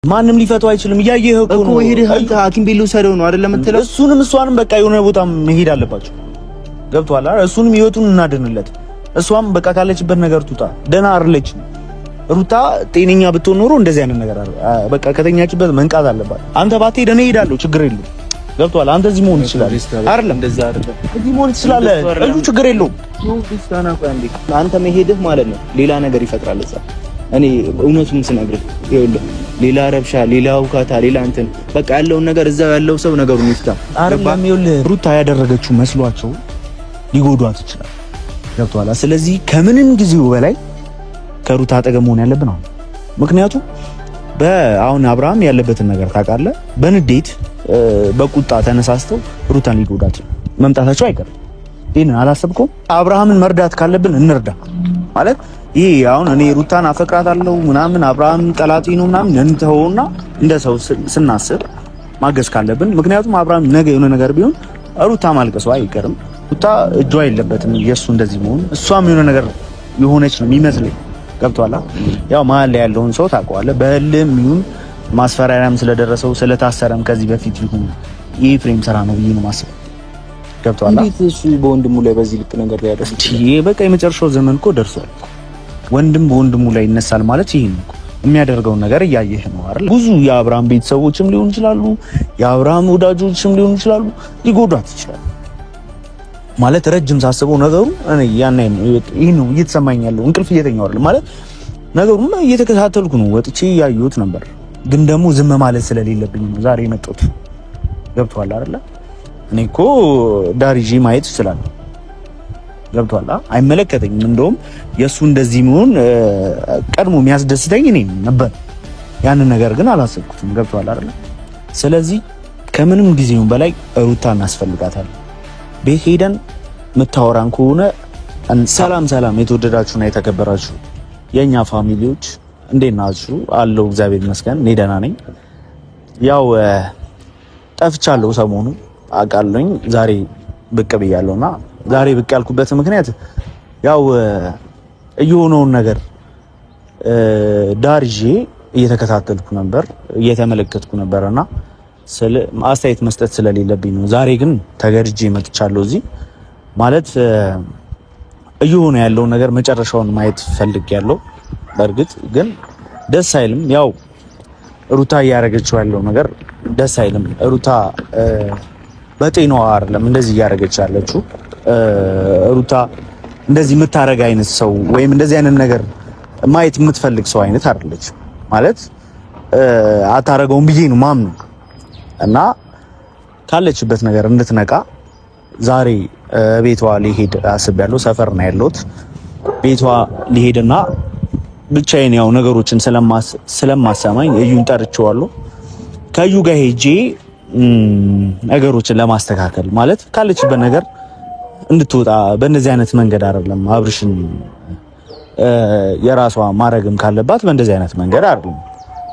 ማንም ሊፈታው አይችልም። እያየህ እኮ ነው ሄደህ አንተ ሐኪም ቤት ልውሰደው ነው አይደለም የምትለው? እሷንም በቃ የሆነ ቦታ መሄድ አለባቸው። ገብቶሃል አይደል? እሱንም ህይወቱን እናድንለት። እሷም በቃ ካለችበት ነገር ትውጣ። ደህና አይደለች ሩታ። ጤነኛ ብትሆን ኖሮ እንደዚህ አይነት ነገር በቃ ከተኛችበት መንቃት አለባት። አንተ ባትሄድ እኔ እሄዳለሁ፣ ችግር የለውም። ገብቶሃል? አንተ እዚህ መሆን ትችላለህ አይደለም? እንደዛ አይደለም፣ እዚህ መሆን ትችላለህ። እዩ ችግር የለውም። አንተ መሄድህ ማለት ነው ሌላ ነገር ይፈጥራል እዛ። እኔ እውነቱን ስነግርህ ይኸውልህ ሌላ ረብሻ፣ ሌላ ውካታ፣ ሌላ እንትን በቃ ያለውን ነገር እዛው ያለው ሰው ነገሩን ይፍታ። አይደለም ይኸውልህ ሩታ ያደረገችው መስሏቸው ሊጎዷት ይችላል። ገብቶሃል? ስለዚህ ከምንም ጊዜው በላይ ከሩታ አጠገብ መሆን ያለብን አሁን። ምክንያቱም አሁን አብርሃም ያለበትን ነገር ታውቃለህ። በንዴት በቁጣ ተነሳስተው ሩታን ሊጎዳት መምጣታቸው አይቀርም። ይሄንን አላሰብኩም። አብርሃምን መርዳት ካለብን እንርዳ ማለት ይሄ አሁን እኔ ሩታን አፈቅራታለሁ ምናምን አብርሃም ጠላቴ ነው ምናምን እንተውና እንደ ሰው ስናስብ ማገዝ ካለብን፣ ምክንያቱም አብርሃም ነገ የሆነ ነገር ቢሆን ሩታ ማልቀሷ አይቀርም። ሩታ እጇ የለበትም የሱ እንደዚህ መሆን። እሷም የሆነ ነገር የሆነች ነው የሚመስለኝ። ገብቶሃል? ያው መሀል ላይ ያለውን ሰው ታውቀዋለህ። በህልም ይሁን ማስፈራሪያም ስለደረሰው ስለታሰረም ከዚህ በፊት ይሁን የኤፍሬም ስራ ነው ብዬ ነው የማስበው። ገብቶሃል? እንዴት እሱ በወንድሙ ላይ በዚህ ልክ ነገር ላይ ያደርስ? ይሄ በቃ የመጨረሻው ዘመን እኮ ደርሷል። ወንድም በወንድሙ ላይ ይነሳል ማለት ይሄ ነው። የሚያደርገውን ነገር እያየህ ነው አይደል? ብዙ የአብርሃም ቤተሰቦችም ሊሆኑ ይችላሉ፣ የአብርሃም ወዳጆችም ሊሆኑ ይችላሉ፣ ሊጎዷት ይችላል ማለት ረጅም ሳስበው ነገሩ እኔ ያን ይሄ ነው እየተሰማኝ ያለው። እንቅልፍ እየተኛው አይደል ማለት ነገሩን እየተከታተልኩ ነው። ወጥቼ ያየሁት ነበር፣ ግን ደግሞ ዝም ማለት ስለሌለብኝ ነው ዛሬ የመጣሁት። ገብቶሃል አይደል? እኔ እኮ ዳሪጂ ማየት ይችላል። ገብቶሃል? አይመለከተኝም። እንደውም የሱ እንደዚህ መሆን ቀድሞ የሚያስደስተኝ እኔ ነበር። ያንን ነገር ግን አላሰብኩትም። ገብቶሃል አይደል? ስለዚህ ከምንም ጊዜው በላይ ሩታ እናስፈልጋታለን። ቤት ሄደን የምታወራን ከሆነ ሰላም የተወደዳችሁና የተከበራችሁ የኛ ፋሚሊዎች እንዴት ናችሁ? አለው እግዚአብሔር ይመስገን እኔ ደህና ነኝ። ያው ጠፍቻለሁ ሰሞኑ አውቃለሁኝ። ዛሬ ብቅ ብያለሁና ዛሬ ብቅ ያልኩበት ምክንያት ያው እየሆነውን ነገር ዳርጄ እየተከታተልኩ ነበር እየተመለከትኩ ነበርና አስተያየት መስጠት ስለሌለብኝ ነው። ዛሬ ግን ተገድጄ መጥቻለሁ እዚህ ማለት እየሆነ ያለው ነገር መጨረሻውን ማየት ፈልጌያለሁ። በእርግጥ ግን ደስ አይልም። ያው ሩታ እያደረገችው ያለው ነገር ደስ አይልም። ሩታ በጤናዋ አይደለም እንደዚህ እያደረገች ያለችው። ሩታ እንደዚህ የምታረግ አይነት ሰው ወይም እንደዚህ አይነት ነገር ማየት የምትፈልግ ሰው አይነት አይደለች ማለት አታረገውም ብዬ ነው ማምነው እና ካለችበት ነገር እንድትነቃ ዛሬ ቤቷ ሊሄድ አስቤያለሁ። ሰፈር ነው ያለሁት። ቤቷ ሊሄድና ብቻዬን ያው ነገሮችን ስለማሰማኝ እዩን ጠርቼዋለሁ። ከዩ ጋር ሄጄ ነገሮችን ለማስተካከል ማለት ካለችበት ነገር እንድትወጣ በእንደዚህ አይነት መንገድ አይደለም አብርሽን የራሷ ማረግም ካለባት በእንደዚህ አይነት መንገድ አይደለም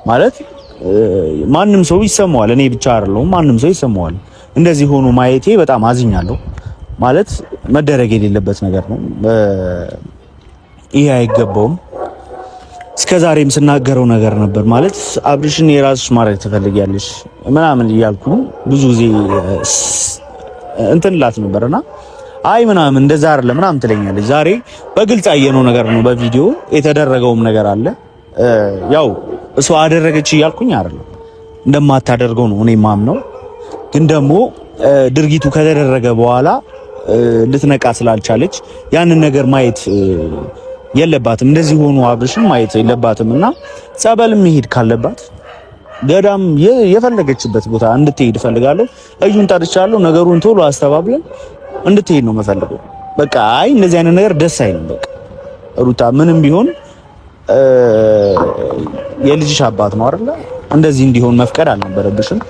ማለት ማንም ሰው ይሰማዋል። እኔ ብቻ አይደለሁም፣ ማንም ሰው ይሰማዋል። እንደዚህ ሆኖ ማየቴ በጣም አዝኛለሁ። ማለት መደረግ የሌለበት ነገር ነው። ይሄ አይገባውም። እስከዛሬም ስናገረው ነገር ነበር ማለት አብርሽን የራስሽ ማድረግ ትፈልጊያለሽ ምናምን እያልኩ ብዙ ጊዜ እንትንላት ነበርና አይ ምናምን እንደዛ አይደለም ምናምን ትለኛለች። ዛሬ በግልጽ ያየነው ነገር ነው። በቪዲዮ የተደረገውም ነገር አለ። ያው እሷ አደረገች እያልኩኝ አይደለም፣ እንደማታደርገው ነው እኔ ማምነው። ግን ደግሞ ድርጊቱ ከተደረገ በኋላ ልትነቃ ስላልቻለች ያንን ነገር ማየት የለባትም። እንደዚህ ሆኖ አብርሽን ማየት የለባትምና ጸበል መሄድ ካለባት ገዳም የፈለገችበት ቦታ እንድትሄድ ፈልጋለሁ። እዩን ጠርቻለሁ። ነገሩን ቶሎ አስተባብለን እንድትሄድ ነው መፈልገው። በቃ አይ እንደዚህ አይነት ነገር ደስ አይልም። በቃ ሩታ ምንም ቢሆን የልጅሽ አባት ነው አይደለ? እንደዚህ እንዲሆን መፍቀድ አልነበረብሽም።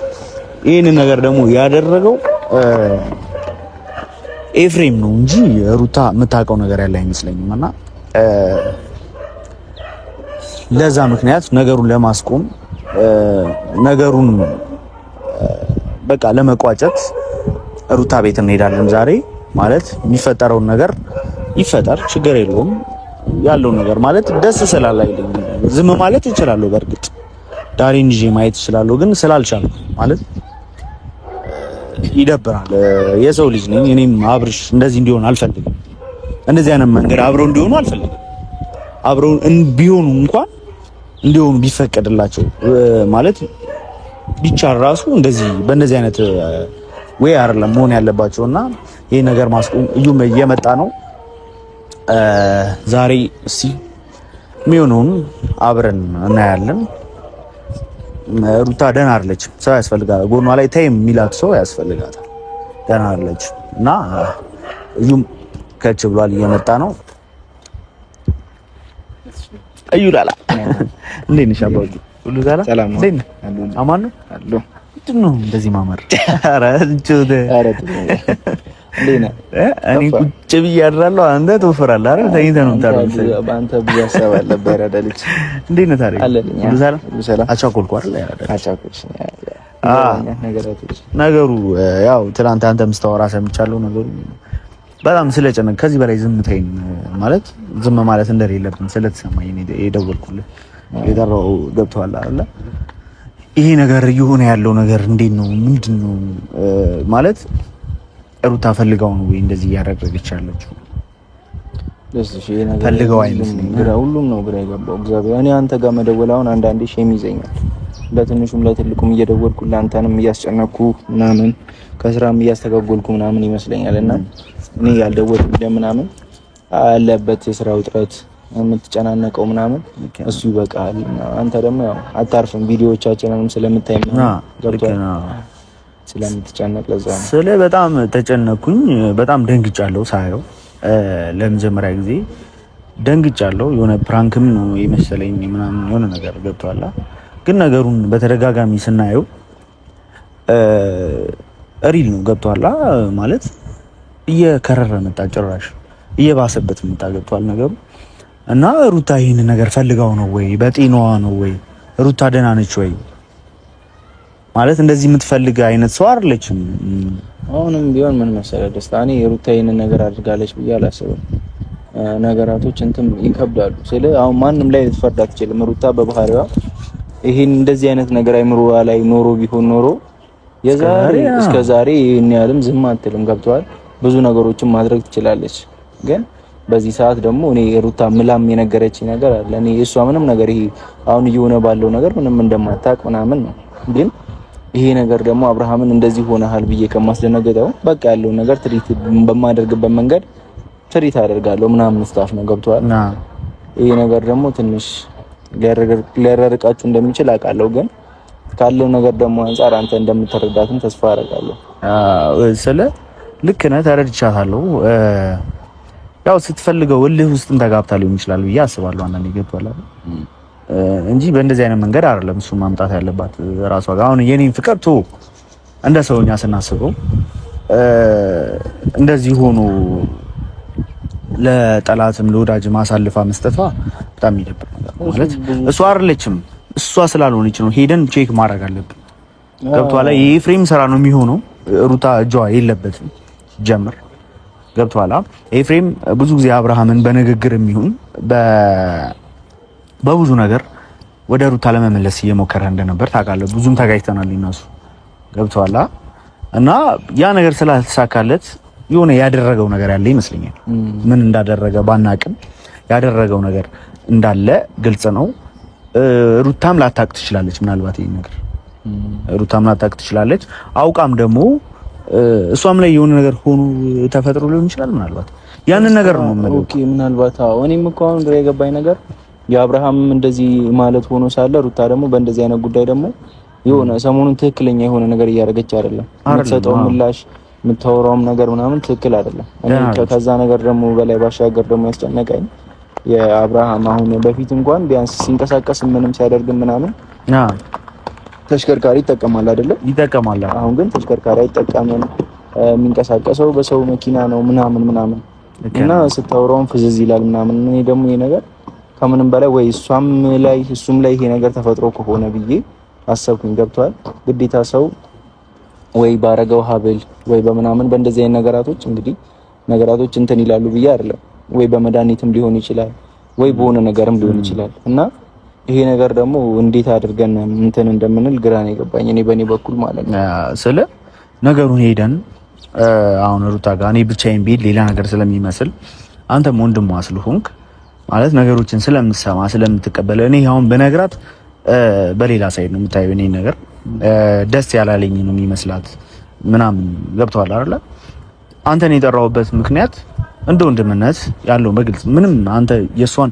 ይሄንን ነገር ደግሞ ያደረገው ኤፍሬም ነው እንጂ ሩታ የምታውቀው ነገር ያለ አይመስለኝም። እና ለዛ ምክንያት ነገሩን ለማስቆም ነገሩን በቃ ለመቋጨት ሩታ ቤት እንሄዳለን ዛሬ። ማለት የሚፈጠረውን ነገር ይፈጠር፣ ችግር የለውም። ያለው ነገር ማለት ደስ ስላላይልኝ ዝም ማለት እችላለሁ። በእርግጥ ዳሬን ይዤ ማየት እችላለሁ፣ ግን ስላልቻልኩ ማለት ይደብራል። የሰው ልጅ ነኝ እኔም። አብርሽ እንደዚህ እንዲሆን አልፈልግም። እንደዚህ አይነት መንገድ አብረው እንዲሆኑ አልፈልግም። አብረው ቢሆኑ እንኳን እንዲሆኑ ቢፈቀድላቸው ማለት ቢቻል ራሱ እንደዚህ በእንደዚህ አይነት ወይ አይደለም መሆን ያለባቸውና ይሄ ነገር ማስቆም እዩም እየመጣ ነው። ዛሬ እስቲ የሚሆነውን አብረን እናያለን። ሩታ ደህና አይደለችም፣ ሰው ያስፈልጋታል። ጎኗ ላይ ታይም የሚላት ሰው ያስፈልጋታል። ደህና አይደለችም እና እዩም ከች ብሏል፣ እየመጣ ነው። እዩ ላላ እንዴት ነሽ አባቱ? ሁሉ ሰላም ነው? እንዴት ነህ? አማን ነው አሎ። ምንድን ነው እንደዚህ ማመር? ኧረ እንጆት እኔ ቁጭ ብዬ አድራለሁ፣ አንተ ትወፍራለህ አይደል? ተኝተህ ነው የምታደርገው። በአንተ ብዙ ሀሳብ አልነበረ አይደል? እንዴት ነህ ታዲያ? ሁሉ ሰላም? አቻኮልኩ አይደል? አቻኮልሽ ነገሩ ያው ትናንት አንተ ምስታወራ ሰምቻለሁ። ነገሩ በጣም ስለጨነቅ ከዚህ በላይ ዝምታዬን ማለት ዝም ማለት እንደሌለብን ስለተሰማኝ የደወልኩልህ የጠራው ገብቶሃል አይደል? ይሄ ነገር እየሆነ ያለው ነገር እንዴት ነው? ምንድን ነው ማለት ሩታ ፈልጋው ነው ወይ እንደዚህ እያደረገች ያለችው? ለዚህ ይሄ ነገር ፈልጋው አይመስልም። ሁሉም ነው ግራ የገባው። እግዚአብሔር እኔ አንተ ጋር መደወል አሁን አንዳንዴ ሼም ይዘኛል። ለትንሹም ለትልቁም እየደወልኩ ለአንተንም እያስጨነኩ ምናምን ከስራም እያስተጋጎልኩ ምናምን ይመስለኛል። እና እኔ ያልደወልኩ ምናምን አለበት የስራ ውጥረት የምትጨናነቀው ምናምን እሱ ይበቃል። አንተ ደግሞ ያው አታርፍም ቪዲዮዎቻችንንም ስለምታይ ገብቶሃል ስለምትጨነቅ ለዛ ነው። ስለ በጣም ተጨነኩኝ። በጣም ደንግጫለሁ ሳየው ለመጀመሪያ ጊዜ ደንግጫለሁ። የሆነ ፕራንክም ነው የመሰለኝ ምናምን የሆነ ነገር ገብቷል። ግን ነገሩን በተደጋጋሚ ስናየው ሪል ነው ገብቷል። ማለት እየከረረ መጣ፣ ጭራሽ እየባሰበት መጣ። ገብቷል ነገሩ እና ሩታ ይሄን ነገር ፈልጋው ነው ወይ? በጤናዋ ነው ወይ? ሩታ ደህና ነች ወይ? ማለት እንደዚህ የምትፈልግ አይነት ሰው አይደለችም። አሁንም ቢሆን ምን መሰለህ ደስታ፣ እኔ ሩታ ይሄንን ነገር አድርጋለች ብዬ አላስብም። ነገራቶች እንትን ይከብዳሉ። ስለ አሁን ማንም ላይ ልትፈርድ አትችልም። ሩታ በባህሪዋ ይሄን እንደዚህ አይነት ነገር አይምሮዋ ላይ ኖሮ ቢሆን ኖሮ የዛሬ እስከ ዛሬ ይሄን ያህልም ዝም አትልም። ገብቷል። ብዙ ነገሮችን ማድረግ ትችላለች። ግን በዚህ ሰዓት ደግሞ እኔ ሩታ ምላም የነገረችኝ ነገር አለ። እኔ እሷ ምንም ነገር ይሄ አሁን እየሆነ ባለው ነገር ምንም እንደማታውቅ ምናምን ነው። ግን ይሄ ነገር ደግሞ አብርሃምን እንደዚህ ሆነሃል ብዬ ከማስደነገጠው በቃ ያለው ነገር ትሪት በማደርግበት መንገድ ትሪት አደርጋለሁ ምናምን ስታፍ ነው። ገብቷል። ይሄ ነገር ደግሞ ትንሽ ሊያራርቃችሁ እንደሚችል አውቃለሁ። ግን ካለው ነገር ደግሞ አንፃር አንተ እንደምትረዳትም ተስፋ አደርጋለሁ። ስለ ልክ ነህ፣ ተረድቻታለሁ። ያው ስትፈልገው እልህ ውስጥም ተጋብታ ሊሆን ይችላል ብዬ አስባለሁ። አንዳንዴ ገብቷል እንጂ በእንደዚህ አይነት መንገድ አይደለም እሱ ማምጣት ያለባት ራሷ ጋር። አሁን የኔን ፍቅር ቶ እንደ ሰውኛ ስናስበው እንደዚህ ሆኖ ለጠላትም ለወዳጅም አሳልፋ መስጠቷ በጣም ይደብር ነገር ማለት እሷ አይደለችም። እሷ ስላልሆነች ነው ሄደን ቼክ ማድረግ አለብን። ገብቷል። የኤፍሬም ስራ ነው የሚሆነው። ሩታ እጇ የለበትም ጀምር ገብቷል። ኤፍሬም ብዙ ጊዜ አብርሃምን በንግግር የሚሆን በብዙ ነገር ወደ ሩታ ለመመለስ እየሞከረ እንደነበር ታውቃለህ። ብዙም ተጋጭተናል እነሱ ገብቷል። እና ያ ነገር ስላልተሳካለት የሆነ ያደረገው ነገር ያለ ይመስለኛል። ምን እንዳደረገ ባናቅም ያደረገው ነገር እንዳለ ግልጽ ነው። ሩታም ላታቅ ትችላለች። ምናልባት ይሄን ነገር ሩታም ላታቅ ትችላለች። አውቃም ደግሞ እሷም ላይ የሆነ ነገር ሆኖ ተፈጥሮ ሊሆን ይችላል። ምናልባት ያንን ነገር ነው ማለት ኦኬ። ምናልባት እኔም እኮ አሁን ግራ የገባኝ ነገር የአብርሃም እንደዚህ ማለት ሆኖ ሳለ ሩታ ደግሞ በእንደዚህ አይነት ጉዳይ ደግሞ የሆነ ሰሞኑን ትክክለኛ የሆነ ነገር እያደረገች አይደለም። የምትሰጠው ምላሽ የምታወራውም ነገር ምናምን ትክክል አይደለም። እኔ ከዛ ነገር ደግሞ በላይ ባሻገር ደግሞ ያስጨነቀኝ የአብርሃም አሁን በፊት እንኳን ቢያንስ ሲንቀሳቀስ ምንም ሲያደርግ ምናምን ተሽከርካሪ ይጠቀማል አይደለ? ይጠቀማል። አሁን ግን ተሽከርካሪ አይጠቀምም። የሚንቀሳቀሰው በሰው መኪና ነው ምናምን እና ስታወራውን ፍዝዝ ይላል ምናምን። እኔ ደግሞ ይሄ ነገር ከምንም በላይ ወይ እሱም ላይ ይሄ ነገር ተፈጥሮ ከሆነ ብዬ አሰብኩኝ። ገብቷል። ግዴታ ሰው ወይ ባረገው ሀብል ወይ በምናምን በእንደዚህ አይነት ነገራቶች እንግዲህ ነገራቶች እንትን ይላሉ ብዬ አይደለም። ወይ በመድኃኒትም ሊሆን ይችላል ወይ በሆነ ነገርም ሊሆን ይችላል እና ይሄ ነገር ደግሞ እንዴት አድርገን እንትን እንደምንል ግራ ነው የገባኝ እኔ በእኔ በኩል ማለት ነው። ስለ ነገሩን ሄደን አሁን ሩታ ጋር እኔ ብቻዬን ብሄድ ሌላ ነገር ስለሚመስል አንተም ወንድሟ ስለሆንክ ማለት ነገሮችን ስለምትሰማ ስለምትቀበል እኔ አሁን በነግራት በሌላ ሳይድ ነው የምታየው እኔ ነገር ደስ ያላለኝ ነው የሚመስላት ምናምን ገብቷል አይደለ? አንተን የጠራሁበት ምክንያት እንደ ወንድምነት ያለው በግልጽ ምንም አንተ የሷን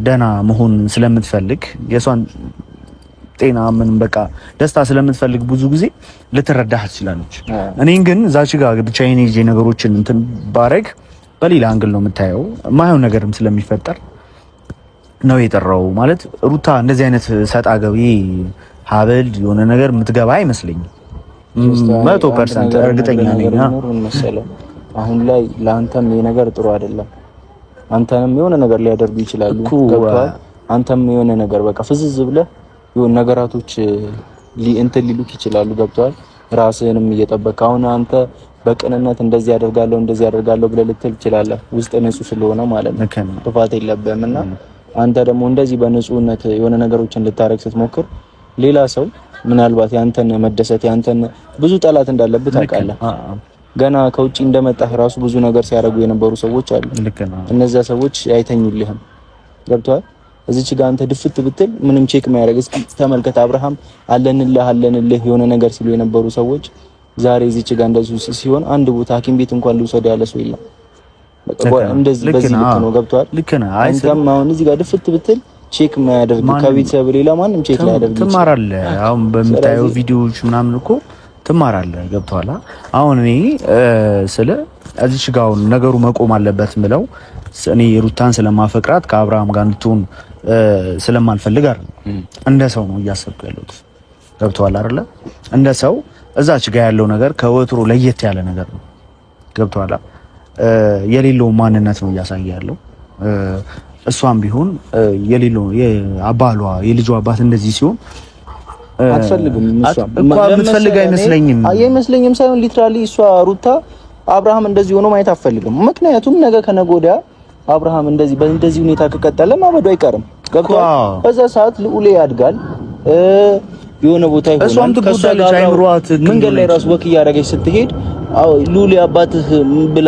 ደህና መሆን ስለምትፈልግ የሷን ጤና ምን በቃ ደስታ ስለምትፈልግ ብዙ ጊዜ ልትረዳህ ትችላለች። እኔን ግን እዛች ጋር ብቻዬን ይዤ ነገሮችን እንትን ባረግ በሌላ አንግል ነው የምታየው። ማየው ነገርም ስለሚፈጠር ነው የጠራው ማለት ሩታ እንደዚህ አይነት ሰጣ ገቢ ሀብል የሆነ ነገር የምትገባ አይመስለኝም። 100% እርግጠኛ ነኝ። አሁን ላይ ለአንተም ይሄ ነገር ጥሩ አይደለም። አንተንም የሆነ ነገር ሊያደርጉ ይችላሉ። ገብቷል? አንተም የሆነ ነገር በቃ ፍዝዝ ብለህ የሆነ ነገራቶች እንትን ሊሉክ ይችላሉ። ገብቷል? ራስህንም እየጠበቅህ አሁን አንተ በቅንነት እንደዚህ ያደርጋለሁ ብለህ ልትል ትችላለህ። ውስጥ ንጹህ ስለሆነ ማለት ነው። ጥፋት የለብህም እና አንተ ደግሞ እንደዚህ በንጹህነት የሆነ ነገሮችን ልታረግ ስትሞክር ሌላ ሰው ምናልባት ያንተን መደሰት ያንተን ብዙ ጠላት እንዳለበት ታውቃለህ። ገና ከውጪ እንደመጣህ ራሱ ብዙ ነገር ሲያደርጉ የነበሩ ሰዎች አሉ። እነዚያ ሰዎች አይተኙልህም። ገብቷል? እዚች ጋር አንተ ድፍት ብትል ምንም ቼክ ማያደርግ እስኪ ተመልከት። አብርሃም አለንልህ የሆነ ነገር ሲሉ የነበሩ ሰዎች ዛሬ እዚች ጋር እንደዚህ ሲሆን አንድ ቦታ ሐኪም ቤት እንኳን ልውሰድ ያለ ሰው የለም። እንደዚህ በዚህ ልክ ነው። ገብቷል? አንተም አሁን እዚህ ጋር ድፍት ብትል ቼክ ማያደርግ ከቤተሰብ ሌላ ማንም ቼክ ላያደርግ ትማራለህ። አሁን በምታየው ቪዲዮዎች ምናምን እኮ ትማራለህ። ገብቷል? አሁን እኔ ስለ እዚች ጋር ነገሩ መቆም አለበት ምለው እኔ ሩታን ስለማፈቅራት ከአብርሃም ጋር እንድትሆን ስለማልፈልግ አይደል፣ እንደ ሰው ነው እያሰብኩ ያለሁት። ገብቷል አይደለ? እንደ ሰው እዛች ጋር ያለው ነገር ከወትሮ ለየት ያለ ነገር ነው። ገብቷል? የሌለው ማንነት ነው እያሳየ ያለው። እሷም ቢሆን የሌለው የአባሏ የልጇ አባት እንደዚህ ሲሆን አትፈልግም። የምትፈልግ አይመስለኝም ሳይሆን ሊትራሊ እሷ ሩታ አብርሃም እንደዚህ ሆኖ ማየት አትፈልግም። ምክንያቱም ነገ ከነገ ወዲያ አብርሃም በእንደዚህ ሁኔታ ከቀጠለ ማበዱ አይቀርም። ገብቷል? በዛ ሰዓት ልዑሌ ያድጋል፣ የሆነ ቦታ ይሆናል። እሷም ትጎዳለች። አይምሯት መንገድ ላይ ራሱ ወክ እያደረገች ስትሄድ ልዑሌ አባትህ ብላ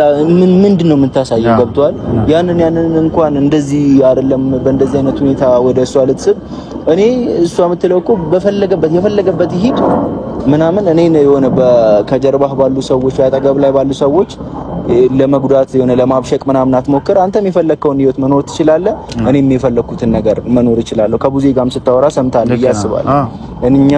ምንድነው የምታሳየው? ገብቷል? ያንን እንኳን እንደዚህ አይደለም በእንደዚህ አይነት ሁኔታ ወደ እሷ ልትስብ እኔ እሷ የምትለው እኮ የፈለገበት ይሄድ ምናምን እኔ የሆነ ከጀርባህ ባሉ ሰዎች አጠገብ ላይ ባሉ ሰዎች ለመጉዳት የሆነ ለማብሸቅ ምናምን አትሞክር። አንተም የፈለግከውን ህይወት መኖር ትችላለህ፣ እኔም የፈለግኩትን ነገር መኖር እችላለሁ። ከቡዜ ጋርም ስታወራ ሰምታል እያስባለሁ። እኛ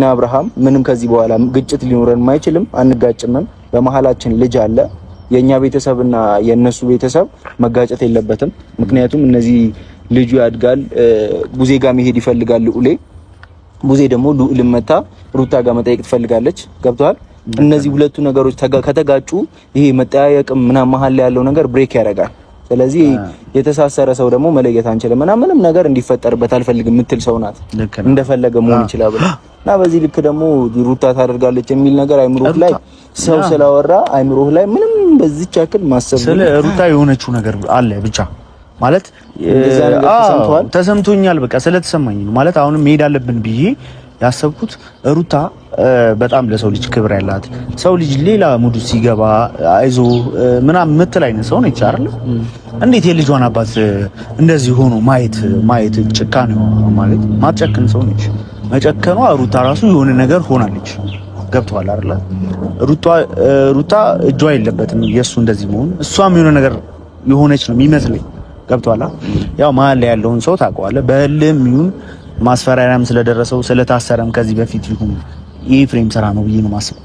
አብርሃም ምንም ከዚህ በኋላ ግጭት ሊኖረን አይችልም፣ አንጋጭምም። በመሀላችን ልጅ አለ። የኛ ቤተሰብና የነሱ ቤተሰብ መጋጨት የለበትም። ምክንያቱም እነዚህ ልጁ ያድጋል፣ ቡዜ ጋር መሄድ ይፈልጋል ልዑሌ። ቡዜ ደግሞ ልዑልን መታ ሩታ ጋር መጠየቅ ትፈልጋለች። ገብቷል? እነዚህ ሁለቱ ነገሮች ከተጋጩ ይሄ መጠያየቅም ምናምን መሀል ላይ ያለው ነገር ብሬክ ያደርጋል። ስለዚህ የተሳሰረ ሰው ደግሞ መለየት አንችልም እና ምንም ነገር እንዲፈጠርበት አልፈልግም የምትል ሰው ናት። እንደፈለገ መሆን ይችላል ብላ እና በዚህ ልክ ደግሞ ሩታ ታደርጋለች የሚል ነገር አይምሮህ ላይ ሰው ስላወራ አይምሮህ ላይ ምንም በዚህች ያክል ማሰብ ስለ ሩታ የሆነችው ነገር አለ ብቻ ማለት ተሰምቶኛል። በቃ ስለተሰማኝ ነው ማለት አሁንም መሄድ አለብን ብዬ ያሰብኩት ሩታ በጣም ለሰው ልጅ ክብር ያላት ሰው ልጅ ሌላ ሙዱ ሲገባ አይዞ ምናምን ምትል አይነት ሰው ነች አይደል? እንዴት የልጇን አባት እንደዚህ ሆኖ ማየት ጭካኔ ማለት ማትጨክን ሰው ነች። መጨከኗ ሩታ ራሱ የሆነ ነገር ሆናለች። ገብቷል አይደል? ሩታ እጇ የለበትም የሱ እንደዚህ መሆን። እሷም የሆነ ነገር የሆነች ነው የሚመስለኝ። ገብቷል? ያው መሀል ላይ ያለውን ሰው ታውቀዋለህ። በህልም ይሁን ማስፈራሪያም ስለደረሰው ስለታሰረም ከዚህ በፊት ይሁን የኤፍሬም ስራ ነው ብዬ ነው የማስበው።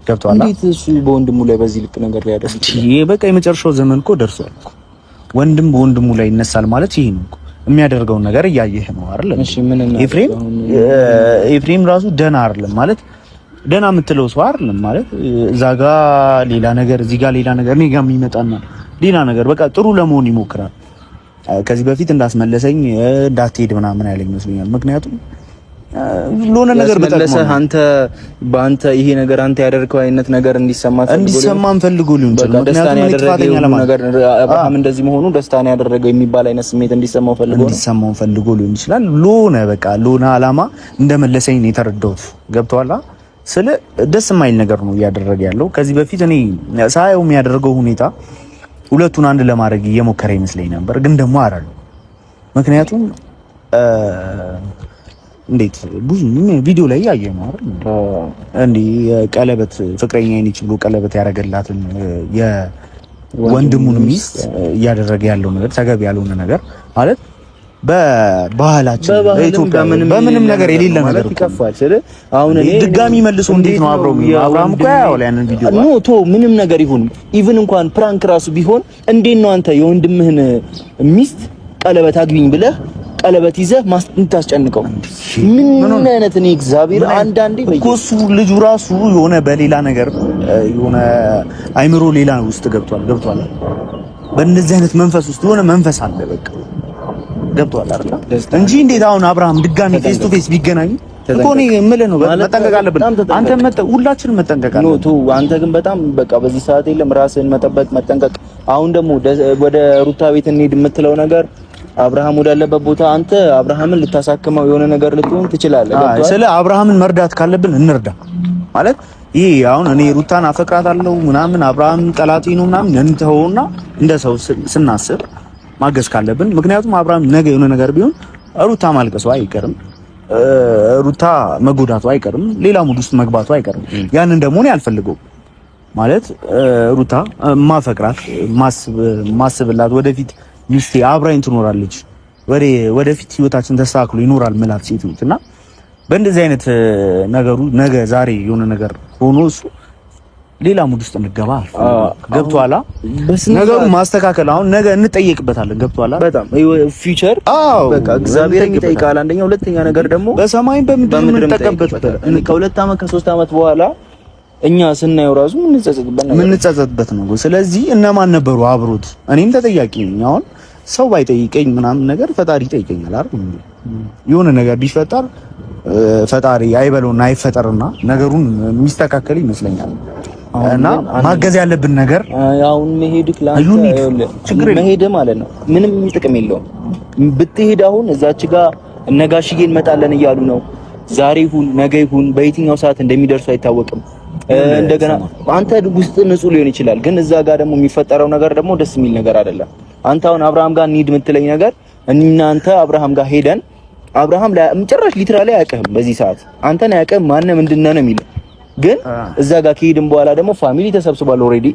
ገብቷል? እንዴት እሱ በወንድሙ ላይ በዚህ ልክ ነገር ሊያደርግ ይሄ በቃ የመጨረሻው ዘመን እኮ ደርሷል። ወንድም በወንድሙ ላይ ይነሳል ማለት ይሄ ነው። የሚያደርገውን ነገር እያየህ ነው አይደል? እሺ ምን እና ኤፍሬም ራሱ ደህና አይደለም ማለት ደህና የምትለው ሰው አይደለም ማለት እዛ ጋር ሌላ ነገር እዚህ ጋር ሌላ ነገር እኔ ጋር የሚመጣና ሌላ ነገር በቃ ጥሩ ለመሆን ይሞክራል። ከዚህ በፊት እንዳስመለሰኝ እንዳትሄድ ምናምን ያለኝ መስሎኛል። ምክንያቱም ለሆነ ነገር በተመለሰ አንተ ይሄ ነገር አንተ ያደረከው አይነት ነገር እንዲሰማን ፈልጎ ሊሆን ይችላል። ምክንያቱም ጥፋተኛ ነገር አብርሃም እንደዚህ መሆኑ ደስታን ያደረገው የሚባል አይነት ስሜት እንዲሰማው ፈልጎ ሊሆን ይችላል። ለሆነ አላማ እንደመለሰኝ ነው የተረዳሁት። ገብቶሃል? ስለ ደስ የማይል ነገር ነው እያደረገ ያለው። ከዚህ በፊት እኔ ሳየው የሚያደርገው ሁኔታ ሁለቱን አንድ ለማድረግ እየሞከረ ይመስለኝ ነበር፣ ግን ደግሞ አራሉ። ምክንያቱም እንዴት ብዙ ቪዲዮ ላይ ያየ ነው አይደል እንዴ ቀለበት ፍቅረኛ ነች ብሎ ቀለበት ያደረገላትን የወንድሙን ሚስት እያደረገ ያለው ነገር ተገቢ ያልሆነ ነገር ማለት በባህላችን በኢትዮጵያ በምንም ነገር የሌለ ነገር ይከፋል። አሁን ድጋሚ መልሶ እንዴት ነው አብርሃም እኮ ያው ያንን ቪዲዮ ምንም ነገር ይሁን ኢቭን እንኳን ፕራንክ ራሱ ቢሆን እንዴት ነው አንተ የወንድምህን ሚስት ቀለበት አግቢኝ ብለህ ቀለበት ይዘህ ማስታስጨንቀው? ምን አይነት ነው እግዚአብሔር አንዳንዴ በኮሱ ልጁ ራሱ የሆነ በሌላ ነገር የሆነ አይምሮ ሌላ ውስጥ ገብቷል። በእንደዚህ አይነት መንፈስ ውስጥ የሆነ መንፈስ አለ በቃ ገብቷል አይደል? እንጂ እንዴት አሁን አብርሃም ድጋሚ ፌስ ቱ ፌስ ቢገናኙ እኮ ነው የምልህ ነው። መጠንቀቅ አለብን። አንተ ሁላችንም መጠንቀቅ አለብን። አንተ ግን በጣም በቃ በዚህ ሰዓት የለም ራስህን መጠንቀቅ። አሁን ደግሞ ወደ ሩታ ቤት እንሂድ የምትለው ነገር አብርሃም ወዳለበት ቦታ አንተ አብርሃምን ልታሳክመው የሆነ ነገር ልትሆን ትችላለህ። ስለ አብርሃምን መርዳት ካለብን እንርዳ ማለት ይሄ አሁን እኔ ሩታን አፈቅራታለሁ ምናምን አብርሃም ጠላቴ ነው ምናምን እንተውና እንደ ሰው ስናስብ ማገዝ ካለብን፣ ምክንያቱም አብርሃም ነገ የሆነ ነገር ቢሆን ሩታ ማልቀሷ አይቀርም፣ ሩታ መጎዳቷ አይቀርም፣ ሌላ ሙድ ውስጥ መግባቷ አይቀርም። ያንን ደግሞ እኔ አልፈልገውም ማለት ሩታ ማፈቅራት ማስብላት ወደፊት ሚስቴ አብራኝ ትኖራለች ወደፊት ህይወታችን ተስተካክሎ ይኖራል ምላት ሴት ነች እና በእንደዚህ አይነት ነገሩ ነገ ዛሬ የሆነ ነገር ሆኖ እሱ ሌላ ሙድ ውስጥ እንገባ ገብቷላ። ነገሩ ማስተካከል አሁን ነገ እንጠየቅበታለን። ገብቷላ በጣም ፊውቸር በቃ እግዚአብሔር ይጠይቃል። አንደኛ፣ ሁለተኛ ነገር ደግሞ በሰማይም በምድር የምንጠቀምበት ከ2 ዓመት ከ3 ዓመት በኋላ እኛ ስናየው ራሱ ምንጸጸትበት ነው። ስለዚህ እነማን ነበሩ አብሮት? እኔም ተጠያቂ ነኝ። አሁን ሰው ባይጠይቀኝ ምናምን ነገር ፈጣሪ ይጠይቀኛል አይደል? የሆነ ነገር ቢፈጠር ፈጣሪ አይበለውና አይፈጠርና ነገሩን የሚስተካከል ይመስለኛል። እና ማገዝ ያለብን ነገር አሁን መሄድክ መሄድ ማለት ነው ምንም ጥቅም የለውም። ብትሄድ አሁን እዛች ጋር እነጋሽዬ እንመጣለን እያሉ ነው። ዛሬ ይሁን ነገ ይሁን በየትኛው ሰዓት እንደሚደርሱ አይታወቅም። እንደገና አንተ ውስጥ ንጹህ ሊሆን ይችላል፣ ግን እዛ ጋር ደግሞ የሚፈጠረው ነገር ደግሞ ደስ የሚል ነገር አይደለም። አንተ አሁን አብርሃም ጋር እንሂድ የምትለኝ ነገር እናንተ አብርሃም ጋር ሄደን አብርሃም ጭራሽ ሊትራሊ አያውቅህም። በዚህ ሰዓት አንተን አያውቅህም። ማነው ምንድነው ነው የሚለው። ግን እዛ ጋር ከሄድን በኋላ ደግሞ ፋሚሊ ተሰብስቧል። ኦልሬዲ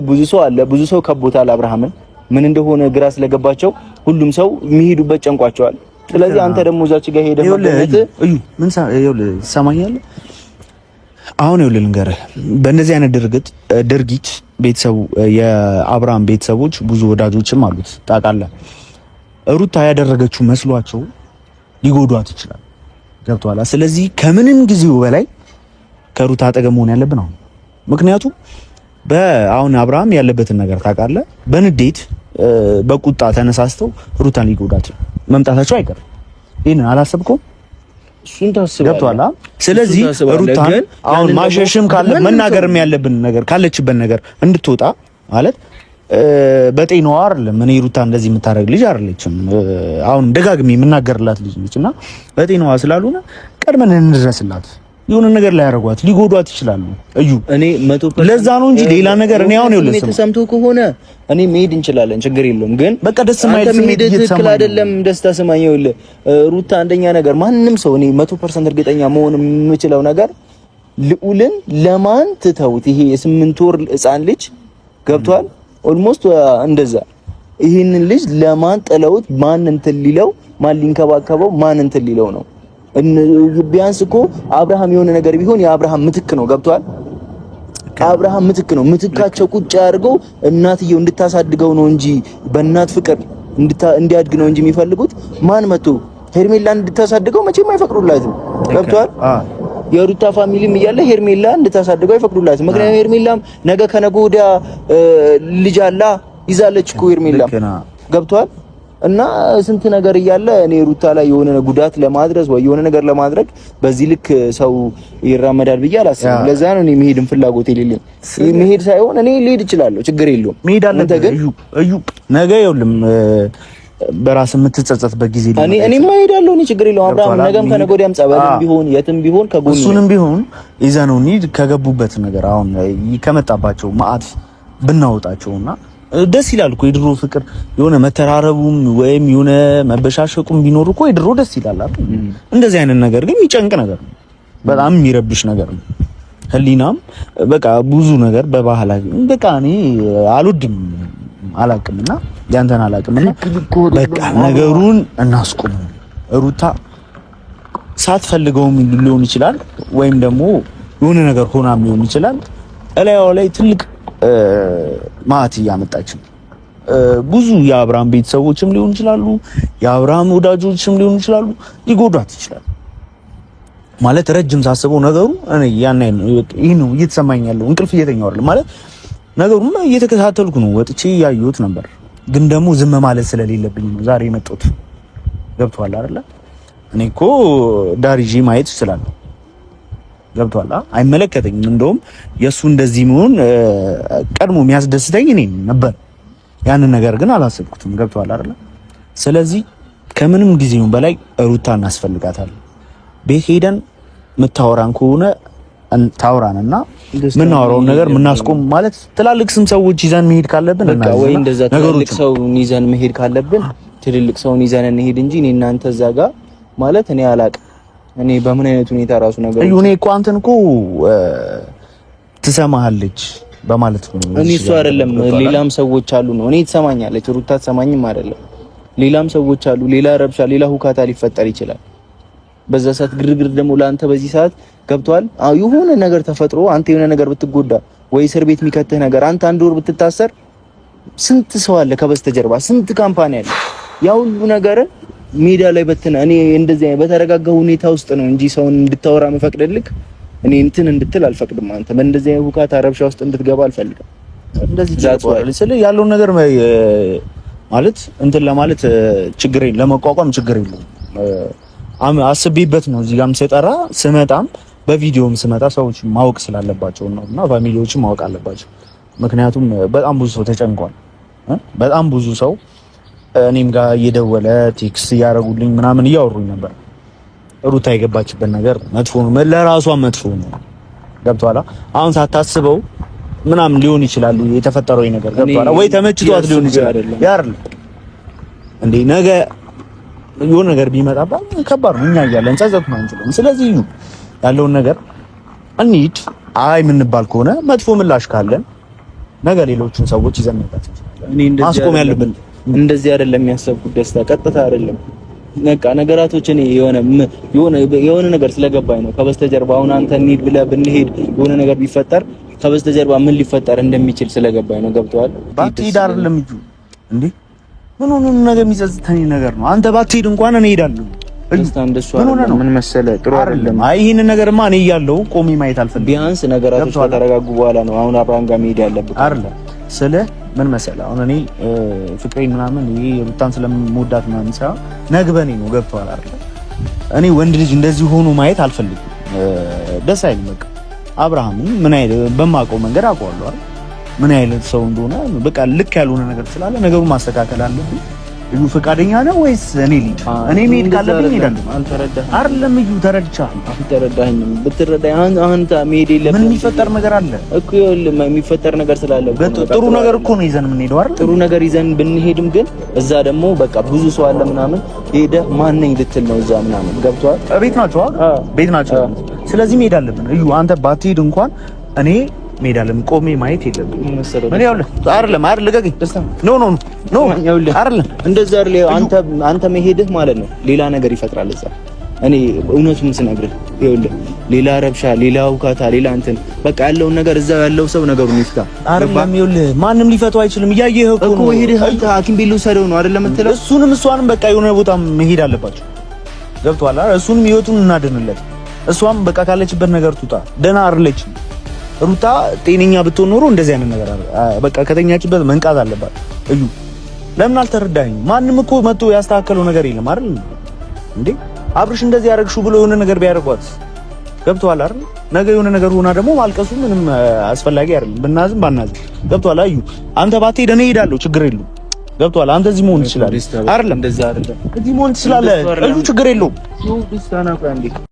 ብዙ ሰው አለ፣ ብዙ ሰው ከቦታል አብርሃምን። ምን እንደሆነ ግራ ስለገባቸው ሁሉም ሰው የሚሄዱበት ጨንቋቸዋል። ስለዚህ አንተ ደግሞ እዛች ጋር ሄደህ ምን ሰማኛለህ? አሁን ይኸውልህ ልንገርህ፣ በእንደዚህ አይነት ድርጊት ቤተሰቡ የአብርሃም ቤተሰቦች ብዙ ወዳጆችም አሉት ታውቃለህ። ሩታ ያደረገችው መስሏቸው ሊጎዷት ይችላል። ገብቶሃል? ስለዚህ ከምንም ጊዜው በላይ ከሩታ አጠገብ መሆን ያለብን አሁን። ምክንያቱም አሁን አብርሃም ያለበትን ነገር ታውቃለህ። በንዴት በቁጣ ተነሳስተው ሩታን ሊጎዳት መምጣታቸው አይቀርም። ይሄንን አላሰብከውም? እሱን ታስባለህ። ገብቶሃል? ስለዚህ ሩታን አሁን ማሸሽም ካለ መናገርም ያለብን ነገር ካለችበት ነገር እንድትወጣ ማለት በጤናዋ አይደለም። እኔ ሩታ እንደዚህ የምታደርግ ልጅ አይደለችም። አሁን ደጋግሜ የምናገርላት ልጅ ነች እና በጤናዋ ስላልሆነ ቀድመን እንድረስላት። የሆነ ነገር ላይ ያደርጓት ሊጎዷት ይችላሉ። እዩ እኔ 100% ለዛ ነው እንጂ ሌላ ነገር እኔ አሁን ይኸውልህ ተሰምቶ ከሆነ እኔ መሄድ እንችላለን፣ ችግር የለውም። ግን በቃ ደስ ማይል ስሜት ትክክል አይደለም። ደስታ ስማኝ፣ ይኸውልህ ሩታ አንደኛ ነገር ማንም ሰው እኔ 100% እርግጠኛ መሆን የምችለው ነገር ልዑልን ለማን ትተውት ይሄ የ8 ወር ሕፃን ልጅ ገብቷል። ኦልሞስት እንደዛ ይሄንን ልጅ ለማን ጥለውት ማን እንትን ሊለው ማን ሊንከባከበው ማን እንትን ሊለው ነው? ቢያንስ እኮ አብርሃም የሆነ ነገር ቢሆን የአብርሃም ምትክ ነው። ገብቷል? አብርሃም ምትክ ነው። ምትካቸው ቁጭ አድርገው እናትየው እንድታሳድገው ነው እንጂ በእናት ፍቅር እንዲያድግ ነው እንጂ የሚፈልጉት ማን መጥቶ ሄርሜላን እንድታሳድገው መቼም አይፈቅዱላትም። ገብቷል? የሩታ ፋሚሊም እያለ ሄርሜላ እንድታሳድገው አይፈቅዱላትም። ምክንያቱም ሄርሜላም ነገ ከነገ ወዲያ ልጅ አላ ይዛለች እኮ ሄርሜላ። ገብቷል? እና ስንት ነገር እያለ እኔ ሩታ ላይ የሆነ ጉዳት ለማድረስ ወይ የሆነ ነገር ለማድረግ በዚህ ልክ ሰው ይራመዳል ብዬ አላስብም። ለዛ ነው እኔ መሄድን ፍላጎት የሌለኝ። መሄድ ሳይሆን እኔ ልሄድ እችላለሁ፣ ችግር የለውም። መሄድ አለ እዩ ነገ ይኸውልህ በራስ የምትጸጸትበት ጊዜ እኔማ እሄዳለሁ። እኔ ችግር የለውም። አብርሃም ነገም ከነገ ወዲያም ጸበልም ቢሆን የትም ቢሆን ከጎን እሱንም ቢሆን ይዘነው እንሂድ። ከገቡበት ነገር አሁን ከመጣባቸው መዓት ብናወጣቸውና ደስ ይላል እኮ የድሮ ፍቅር የሆነ መተራረቡም ወይም የሆነ መበሻሸቁም ቢኖር እኮ የድሮ ደስ ይላል አይደል? እንደዚህ አይነት ነገር ግን የሚጨንቅ ነገር ነው፣ በጣም የሚረብሽ ነገር ነው። ህሊናም በቃ ብዙ ነገር በባህላዊ በቃ እኔ አልወድም አላቅምና ያንተን አላቅምና በቃ ነገሩን እናስቆም። ሩታ ሳትፈልገውም ሊሆን ይችላል ወይም ደግሞ የሆነ ነገር ሆናም ሊሆን ይችላል እላያው ላይ ትልቅ ማት እያመጣች ብዙ የአብርሃም ቤተሰቦችም ሊሆን ይችላሉ፣ የአብርሃም ወዳጆችም ሊሆን ይችላሉ፣ ሊጎዷት ይችላል። ማለት ረጅም ሳስበው ነገሩ እኔ ይሄ ነው እየተሰማኝ ያለው። እንቅልፍ እየተኛው አይደል ማለት ነገሩን እየተከታተልኩ ነው፣ ወጥቼ ያየሁት ነበር። ግን ደግሞ ዝም ማለት ስለሌለብኝ ነው ዛሬ የመጣሁት። ገብቷል አይደል? እኔ እኮ ዳሪጂ ማየት እችላለሁ። ገብቷል? አይመለከተኝም። እንደውም የሱ እንደዚህ መሆን ቀድሞ የሚያስደስተኝ እኔ ነበር። ያንን ነገር ግን አላሰብኩትም። ገብቷል አይደል? ስለዚህ ከምንም ጊዜው በላይ ሩታ እናስፈልጋታለን። ቤት ሄደን ምታወራን ከሆነ ታውራንና ምናወራውን ነገር ምናስቆም ማለት ትላልቅ ስም ሰዎች ይዘን መሄድ ካለብን በቃ ወይ እንደዛ ትልልቅ ሰው ይዘን መሄድ ካለብን ትልልቅ ሰው ይዘን እንሄድ እንጂ እኔ እናንተ እዛ ጋር ማለት እኔ አላቅም። እኔ በምን አይነት ሁኔታ ራሱ ነገር እኔ እኮ አንተን እኮ ትሰማሃለች በማለት ነው። እኔ እሱ አይደለም ሌላም ሰዎች አሉ ነው። እኔ ትሰማኛለች፣ ሩታ ትሰማኝም አይደለም። ሌላም ሰዎች አሉ። ሌላ ረብሻ፣ ሌላ ሁካታ ሊፈጠር ይችላል። በዛ ሰዓት ግርግር ደግሞ ለአንተ በዚህ ሰዓት ገብቷል። የሆነ ነገር ተፈጥሮ አንተ የሆነ ነገር ብትጎዳ ወይ እስር ቤት የሚከትህ ነገር አንተ አንድ ወር ብትታሰር ስንት ሰው አለ ከበስተጀርባ፣ ስንት ካምፓኒ አለ። ያ ሁሉ ነገር ሜዳ ላይ በተነ እኔ እንደዚህ በተረጋጋ ሁኔታ ውስጥ ነው እንጂ ሰውን እንድታወራ መፈቅድልክ እኔ እንትን እንድትል አልፈቅድም። አንተ በእንደዚህ ሁካታ ረብሻ ውስጥ እንድትገባ አልፈልግም። እንደዚህ ስለዚህ ያለውን ነገር ማለት እንትን ለማለት ችግር የለም፣ ለመቋቋም ችግር የለም። አስቤበት ነው እዚህ ጋርም ስጠራ ስመጣም በቪዲዮም ስመጣ ሰዎች ማወቅ ስላለባቸው ነው እና ፋሚሊዎችም ማወቅ አለባቸው። ምክንያቱም በጣም ብዙ ሰው ተጨንቋል። በጣም ብዙ ሰው እኔም ጋር እየደወለ ቴክስት እያደረጉልኝ ምናምን እያወሩኝ ነበር። ሩታ የገባችበት ነገር መጥፎ ነው፣ ለራሷ መጥፎ ነው። ገብቷላ? አሁን ሳታስበው ምናምን ሊሆን ይችላል የተፈጠረው ነገር። ገብቷላ ወይ? ተመችቷት ሊሆን ይችላል ያርል እንዴ ነገ የሆነ ነገር ቢመጣባት ከባድ ነው። እኛ እያለን ጸጸት ነው እንችላለን። ስለዚህ ያለውን ነገር እንሂድ። አይ የምንባል ከሆነ መጥፎ ምላሽ ካለን ነገ ሌሎችን ሰዎች ይዘን መጣች ማስቆም ያለብን እንደዚህ አይደለም። የሚያሰብኩት ደስታ ቀጥታ አይደለም። በቃ ነገራቶች እኔ የሆነ ነገር ስለገባኝ ነው ከበስተጀርባ አሁን አንተ እንሂድ ብለህ ብንሄድ የሆነ ነገር ቢፈጠር ከበስተጀርባ ምን ሊፈጠር እንደሚችል ስለገባኝ ነው። ገብቶሃል? ባትሄድ አይደለም እንዴ ምን ሆነ ነገር የሚጸጽተኝ ነገር ነው። አንተ ባትሄድ እንኳን እኔ እሄዳለሁ። ምን መሰለህ ጥሩ አይደለም። አይ ይሄን ነገርማ እኔ እያለሁ ቆሜ ማየት አልፈልግም። ቢያንስ ነገራቶች ከተረጋጉ በኋላ ነው አሁን አብርሃም ጋር መሄድ ያለብህ አይደል? ስለ ምን መሰለህ አሁን እኔ ፍቅሬን ምናምን ይሄ ሩታን ስለምወዳት ምናምን ሳይሆን ነግበኔ ነው። ገብቶሃል አይደል? እኔ ወንድ ልጅ እንደዚህ ሆኖ ማየት አልፈልግም። ደስ አይልም። በቃ አብርሃምን ምን አይነት በማውቀው መንገድ አውቀዋለሁ አይደል? ምን አይነት ሰው እንደሆነ በቃ ልክ ያልሆነ ነገር ስላለ ነገሩን ማስተካከል አለብኝ። እዩ ፈቃደኛ ነው ወይስ እኔ ልጅ እኔ መሄድ ካለብኝ እሄዳለሁ። አልተረዳህም አይደለም? እዩ ተረድቻለሁ። አልተረዳኸኝም። ብትረዳኝ አንተ መሄድ የለብህም። ምን የሚፈጠር ነገር አለ እኮ የሚፈጠር ነገር ስላለ ጥሩ ነገር እኮ ነው ይዘን የምንሄደው አይደል? ጥሩ ነገር ይዘን ብንሄድም ግን እዛ ደግሞ በቃ ብዙ ሰው አለ ምናምን ሄደህ ማን ነኝ ልትል ነው እዛ ምናምን። ገብቶሃል? ቤት ናቸው ቤት ናቸው። ስለዚህ መሄድ አለብን። እዩ አንተ ባትሄድ እንኳን እኔ ሜዳ ቆሜ ማየት የለብኝም መሰለህ። ምን ያውልህ አይደለም አይደል? ልቀቀኝ። ኖ ኖ ኖ አይደለም እንደዛ አይደል? አንተ መሄድህ ማለት ነው ሌላ ነገር ይፈጥራል እዛ። እኔ እውነቱን ስነግርህ ይኸውልህ ሌላ ረብሻ፣ ሌላ ውካታ፣ ሌላ እንትን በቃ ያለውን ነገር እዛው ያለው ሰው ነገሩን ይፍታ። አይደለም ይኸውልህ ማንም ሊፈታው አይችልም። እያየህ እኮ ነው። ሄደህ አንተ ሐኪም ቤት ልውሰደው ነው አይደለም የምትለው? እሷንም በቃ የሆነ ቦታ መሄድ አለባቸው። ገብቶሃል አይደል? እሱንም ህይወቱን እናድንለት። እሷም በቃ ካለችበት ነገር ትውጣ። ደህና አይደለችም ሩታ። ጤነኛ ብትሆን ኖሮ እንደዚህ አይነት ነገር በቃ ከተኛችበት መንቃት አለባት። እዩ ለምን አልተረዳኸኝም? ማንም እኮ መጥቶ ያስተካከለው ነገር የለም አይደል እንዴ? አብርሽ እንደዚህ ያደረግሽው ብሎ የሆነ ነገር ቢያደርጓት ገብቶሃል አይደል? ነገ የሆነ ነገር ሆና ደግሞ ማልቀሱ ምንም አስፈላጊ አይደለም። ብናዝም ባናዝም ገብቶሃል። አዩ አንተ ባትሄድ እኔ እሄዳለሁ፣ ችግር የለውም። ገብቶሃል። አንተ እዚህ መሆን ትችላለህ አይደለም? እንደዛ አይደለም። እዚህ መሆን ትችላለህ። እዩ ችግር የለውም።